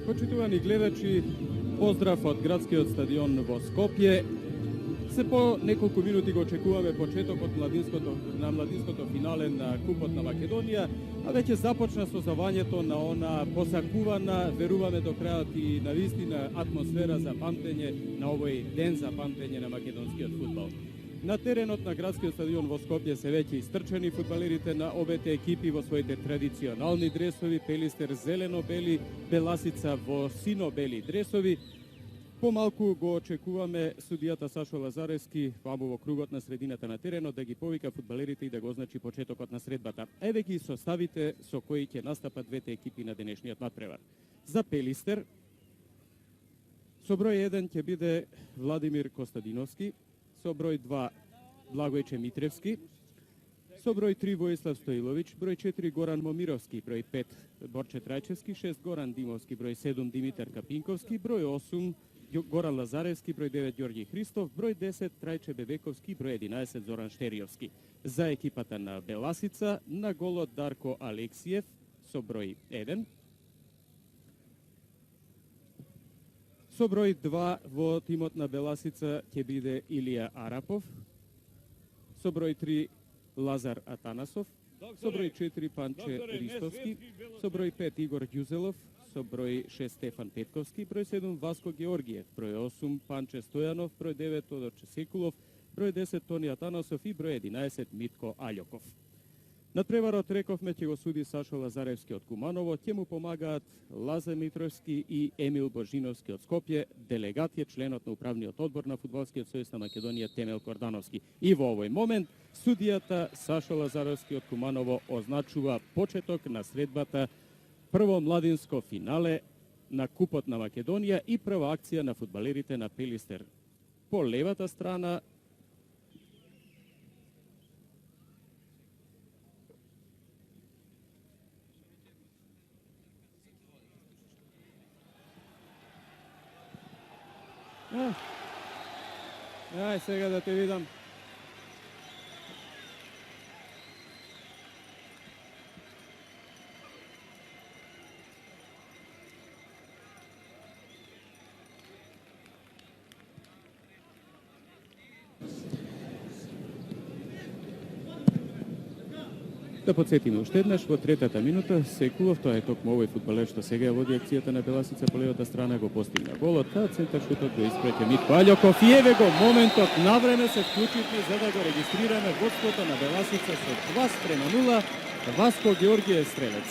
Почитувани гледачи, поздрав од градскиот стадион во Скопје. Се по неколку минути го очекуваме почетокот на младинското финале на Купот на Македонија, а веќе започна созавањето на она посакувана, веруваме до крајот и на вистина атмосфера за памтење на овој ден за памтење на македонскиот фудбал. На теренот на градскиот стадион во Скопје се веќе истрчени фудбалерите на обете екипи во своите традиционални дресови, Пелистер зелено-бели, Беласица во сино-бели дресови. Помалку го очекуваме судијата Сашо Лазаревски ваму во кругот на средината на теренот да ги повика фудбалерите и да го означи почетокот на средбата. Еве ги составите со кои ќе настапат двете екипи на денешниот надпревар. За Пелистер со број 1 ќе биде Владимир Костадиновски, со број 2 Благојче Митревски, со број 3 Воислав Стоиловиќ, број 4 Горан Момировски, број 5 Борче Трајчевски, 6 Горан Димовски, број 7 Димитар Капинковски, број 8 Горан Лазаревски, број 9 Ѓорѓи Христов, број 10 Трајче Бебековски, број 11 Зоран Штериовски. За екипата на Беласица на голот Дарко Алексиев со број 1. Со број 2 во тимот на Беласица ќе биде Илија Арапов, со број 3 Лазар Атанасов, со број 4 Панче Ристовски, со број 5 Игор Ѓузелов, со број 6 Стефан Петковски, број 7 Васко Георгиев, број 8 Панче Стојанов, број 9 Тодорче Секулов, број 10 Тони Атанасов и број 11 Митко Аљоков. Надпреварот рековме ќе го суди Сашо Лазаревски од Куманово, ќе му помагаат Лазар Митровски и Емил Божиновски од Скопје, делегат е членот на управниот одбор на Фудбалскиот сојуз на Македонија Темел Кордановски. И во овој момент судијата Сашо Лазаревски од Куманово означува почеток на средбата, прво младинско финале на Купот на Македонија и прва акција на фудбалерите на Пелистер. По левата страна Ај, сега да те видам. Да подсетиме уште еднаш во третата минута Секулов, тоа е токму овој фудбалер што сега води акцијата на Беласица по левата страна, го постигна голот, а центар шутот го испраќа Митко Аљоков и еве го моментот, навреме се вклучивме за да го регистрираме водството на Беласица со 2:0, Васко Георгиев стрелец.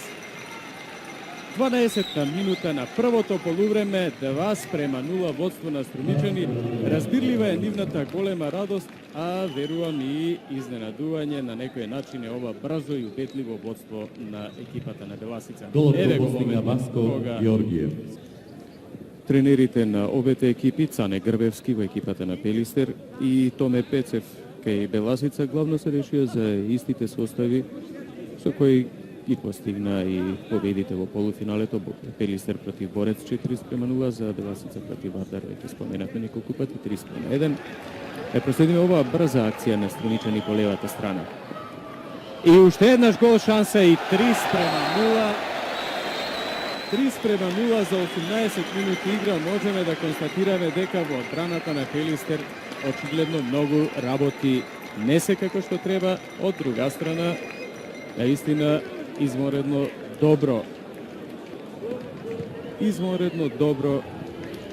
12-та минута на првото полувреме, 2:0 водство на Струмичани. Разбирлива е нивната голема радост, а верувам и изненадување на некој начин е ова брзо и убедливо водство на екипата на Беласица. Голот го постигна Васко Георгиев. Тренерите на обете екипи, Цане Грбевски во екипата на Пелистер и Томе Пецев кај Беласица, главно се решија за истите состави со кои и постигна и победите во полуфиналето, Пелистер против Борец 4:0, за Беласица против Вардар, веќе споменавме неколку пати 3:1. Проследиме оваа брза акција на Струничани по левата страна. И уште еднаш гол шанса и 3:0. 3:0 за 18 минути игра. Можеме да констатираме дека во одбраната на Пелистер очигледно многу работи не се како што треба. Од друга страна, наистина изморедно добро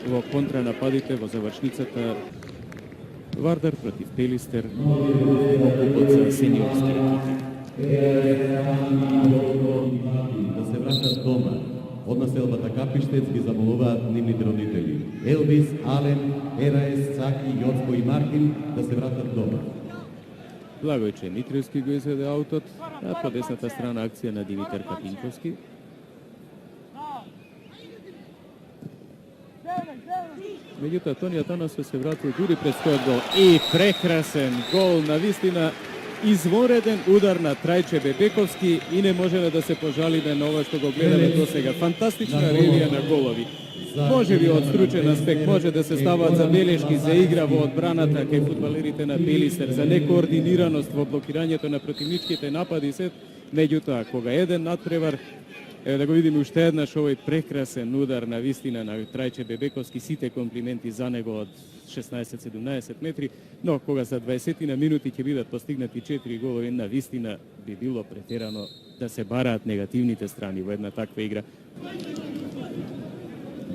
во контранападите во завршницата Вардар против Пелистер во купот за сениорски екипи. Да се враќат дома. Од населбата Капиштец ги замолуваат нивните родители. Елвис, Ален, Ераес, Цаки, Јоцко и Мартин да се вратат дома. Благојче Митревски го изведе аутот, а по десната страна акција на Димитар Капинковски. Меѓутоа, Тони Атанасов се вратил дури пред својот гол. И прекрасен гол, навистина извореден удар на Трајче Бебековски и не можеме да се пожалиме на ова што го гледаме до сега. Фантастична ревија на голови. Може би од стручен аспект може да се ставаат забелешки за игра во одбраната кај фудбалерите на Пелистер, за некоординираност во блокирањето на противничките напади се, меѓутоа кога еден надпревар Ево да го видиме уште еднаш овој прекрасен удар на вистина на Трајче Бебековски, сите комплименти за него од 16-17 метри, но кога за 20 на минути ќе бидат постигнати 4 голови, на вистина би било претерано да се бараат негативните страни во една таква игра.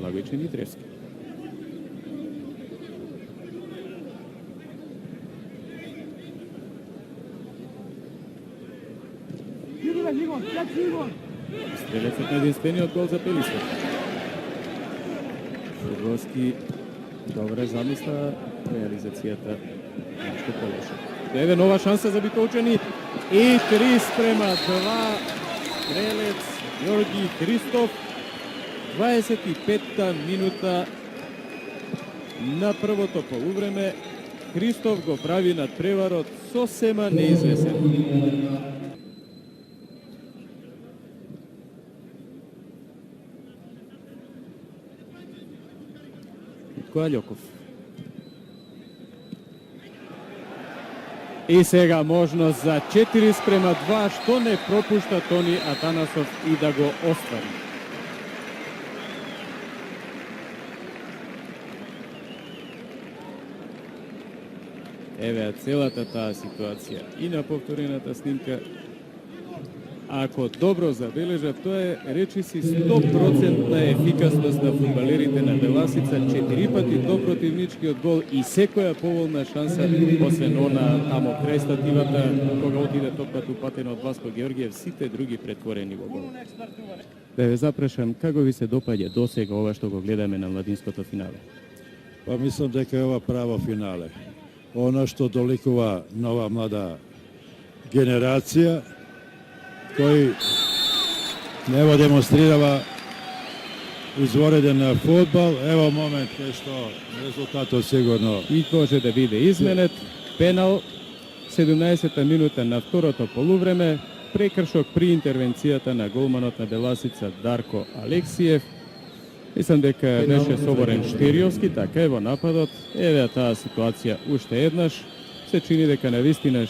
Благојче Митревски. Стрелецот на единствениот гол за Пелистер. Фудбалски добре замисла, реализацијата нешто полоша. Еве нова шанса за битолчани и 3:2. Стрелец Јорги Христов. 25-та минута на првото полувреме. Христов го прави надпреварот сосема неизвесен. Којаљоков. И сега можност за 4:2, што не пропушта Тони Атанасов и да го оствари. Еве целата таа ситуација и на повторената снимка. Ако добро забележа, тоа е речиси 100% ефикасност на фудбалерите на Беласица, 4 пати до противничкиот гол и секоја поволна шанса, освен она тамо крај стативата, кога отиде топката упатена од Васко Георгиев, сите други претворени во гол. Да ве запрашам, како ви се допаѓа досега ова што го гледаме на младинското финале? Па мислам дека е ова право финале. Оно што доликува нова млада генерација, кој нево демонстрирава извореден фудбал. Ево момент кај што резултатот сигурно и може да биде изменет. Пенал, 17-та минута на второто полувреме, прекршок при интервенцијата на голманот на Беласица Дарко Алексиев. Мислам дека беше соборен Штериовски, така е во нападот. Еве таа ситуација уште еднаш. Се чини дека навистина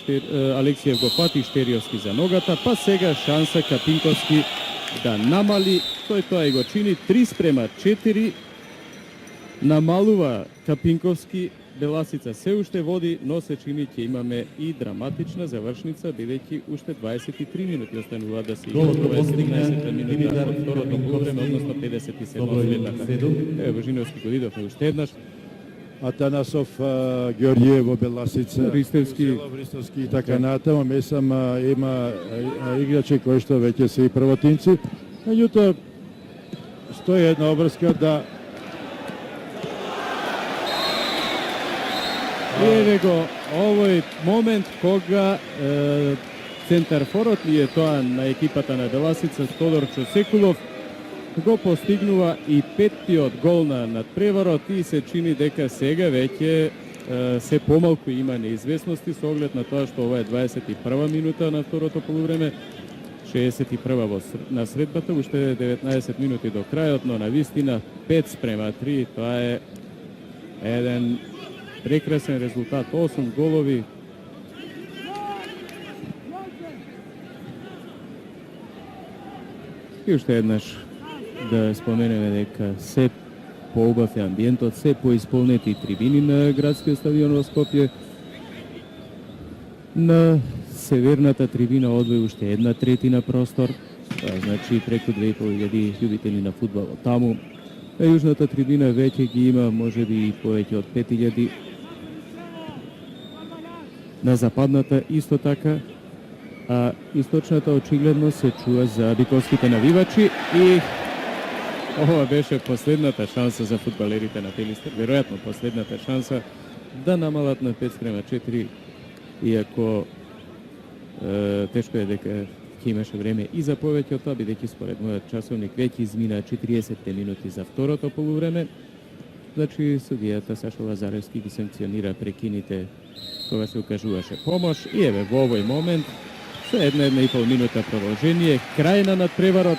Алексиев го фати Штериовски за ногата, па сега шанса Капинковски да намали, тој тоа и го чини. 3:4 намалува Капинковски, Беласица се уште води, но се чини ќе имаме и драматична завршница, бидејќи уште 23 минути останува да се игра. Ова е 17-та минута од второто полувреме, односно 57 следната. Еве Божиновски го видовме уште еднаш. Атанасов, Георгиев во Беласица, Ристевски и така натаму. Мислам има играчи кои што веќе се и првотинци. Меѓутоа стои една обврска да еве го овој момент кога центарфорот ли е тоа на екипата на Беласица, Тодорчо Секулов, го постигнува и петтиот гол на надпреварот и се чини дека сега веќе се помалку има неизвестности со оглед на тоа што ова е 21 минута на второто полувреме, 61 на средбата, уште 19 минути до крајот, но навистина 5:3, тоа е еден прекрасен резултат, 8 голови. И уште еднаш да споменеме дека се поубав е амбиентот, се поисполнети трибини на градскиот стадион во Скопје. На северната трибина одвои уште 1/3 простор, тоа значи преку 2500 љубители на фудбалот таму. А јужната трибина веќе ги има можеби и повеќе од 5000. На западната исто така, а источната очигледно се чува за биковските навивачи и ова беше последната шанса за фудбалерите на Пелистер, веројатно последната шанса да намалат на 5:4, иако тешко е дека ќе имаше време и за повеќе од тоа, бидејќи според мојот часовник веќе измина 40 минути за второто полувреме. Значи судијата Сашо Лазаревски ги санкционира прекините кога се укажуваше помош и еве во овој момент со 1,5 минута продолжение, крај на надпреварот.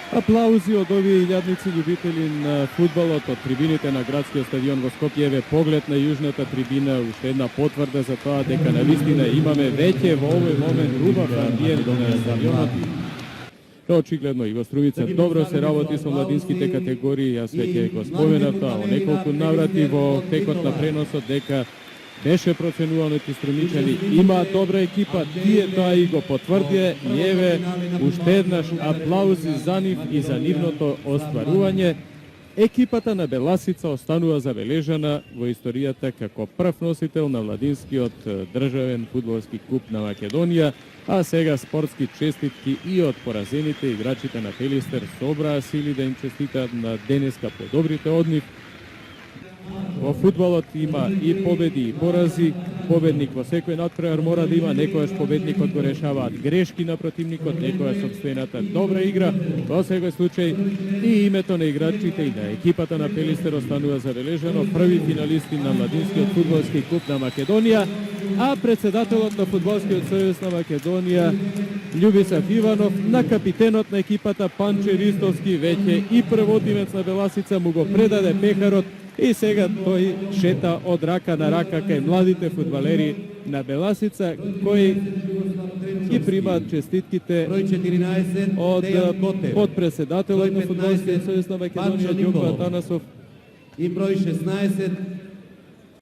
Аплаузи од овие илјадници љубители на фудбалот од трибините на градскиот стадион во Скопје. Еве поглед на јужната трибина, уште една потврда за тоа дека навистина имаме веќе во овој момент убав амбиент на стадионот. Очигледно и во Струмица добро се работи со младинските категории, јас веќе го споменав тоа во неколку наврати во текот на преносот дека беше проценувано и струмичани има добра екипа, тие тоа и го потврдија и еве уште еднаш аплаузи за нив и за нивното остварување. Екипата на Беласица останува забележана во историјата како прв носител на младинскиот државен фудбалски куп на Македонија, а сега спортски честитки и од поразените играчите на Пелистер собраа сили да им честитаат на денеска подобрите од нив. Во фудбалот има и победи и порази. Победник во секој надпревар мора да има, некојаш победникот го решаваат грешки на противникот, некојаш сопствената добра игра. Во секој случај и името на играчите и на екипата на Пелистер останува забележано, први финалисти на младинскиот фудбалски куп на Македонија, а председателот на Фудбалскиот сојуз на Македонија Љубисав Иванов на капитенот на екипата Панче Ристовски веќе и првотимец на Беласица му го предаде пехарот и сега тој шета од рака на рака кај младите фудбалери на Беласица, кои ги примаат честитките од подпредседателот на Фудбалскиот сојуз на Македонија Ѓоко Атанасов и број 16